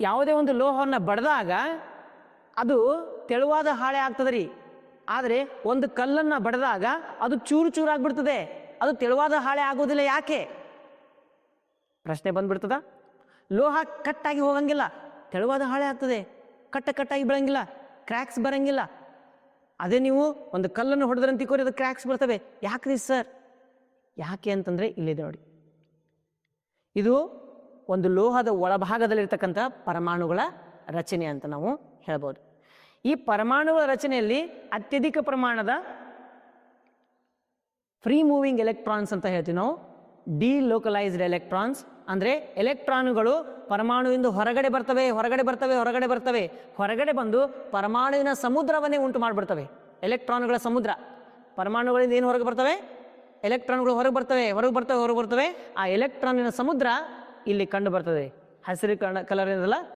ಯಾವುದೇ ಒಂದು ಲೋಹವನ್ನು ಬಡಿದಾಗ ಅದು ತೆಳುವಾದ ಹಾಳೆ ಆಗ್ತದೆ ರೀ. ಆದರೆ ಒಂದು ಕಲ್ಲನ್ನು ಬಡಿದಾಗ ಅದು ಚೂರು ಚೂರಾಗ್ಬಿಡ್ತದೆ, ಅದು ತೆಳುವಾದ ಹಾಳೆ ಆಗೋದಿಲ್ಲ. ಯಾಕೆ? ಪ್ರಶ್ನೆ ಬಂದ್ಬಿಡ್ತದ. ಲೋಹ ಕಟ್ಟಾಗಿ ಹೋಗಂಗಿಲ್ಲ, ತೆಳುವಾದ ಹಾಳೆ ಆಗ್ತದೆ. ಕಟ್ಟಾಗಿ ಬೆಳಂಗಿಲ್ಲ, ಕ್ರ್ಯಾಕ್ಸ್ ಬರಂಗಿಲ್ಲ. ಅದೇ ನೀವು ಒಂದು ಕಲ್ಲನ್ನು ಹೊಡೆದ್ರಂತ ತಿಳ್ಕೊರಿ, ಅದು ಕ್ರ್ಯಾಕ್ಸ್ ಬರ್ತವೆ. ಯಾಕ್ರಿ ಸರ್? ಯಾಕೆ ಅಂತಂದರೆ ಇಲ್ಲಿದೆ ನೋಡಿ. ಇದು ಒಂದು ಲೋಹದ ಒಳಭಾಗದಲ್ಲಿರ್ತಕ್ಕಂಥ ಪರಮಾಣುಗಳ ರಚನೆ ಅಂತ ನಾವು ಹೇಳ್ಬೋದು. ಈ ಪರಮಾಣುಗಳ ರಚನೆಯಲ್ಲಿ ಅತ್ಯಧಿಕ ಪ್ರಮಾಣದ ಫ್ರೀ ಮೂವಿಂಗ್ ಎಲೆಕ್ಟ್ರಾನ್ಸ್ ಅಂತ ಹೇಳ್ತೀವಿ ನಾವು. ಡಿಲೋಕಲೈಸ್ಡ್ ಎಲೆಕ್ಟ್ರಾನ್ಸ್ ಅಂದರೆ ಎಲೆಕ್ಟ್ರಾನುಗಳು ಪರಮಾಣುವಿಂದ ಹೊರಗಡೆ ಬರ್ತವೆ, ಹೊರಗಡೆ ಬಂದು ಪರಮಾಣುವಿನ ಸಮುದ್ರವನ್ನೇ ಉಂಟು ಮಾಡಿಬಿಡ್ತವೆ. ಎಲೆಕ್ಟ್ರಾನುಗಳ ಸಮುದ್ರ. ಪರಮಾಣುಗಳಿಂದ ಏನು ಹೊರಗೆ ಬರ್ತವೆ? ಎಲೆಕ್ಟ್ರಾನ್ಗಳು ಹೊರಗೆ ಬರ್ತವೆ. ಆ ಎಲೆಕ್ಟ್ರಾನಿನ ಸಮುದ್ರ ಇಲ್ಲಿ ಕಂಡು ಬರ್ತದೆ. ಹಸಿರು ಕಲರ್ ಏನದಲ್ಲ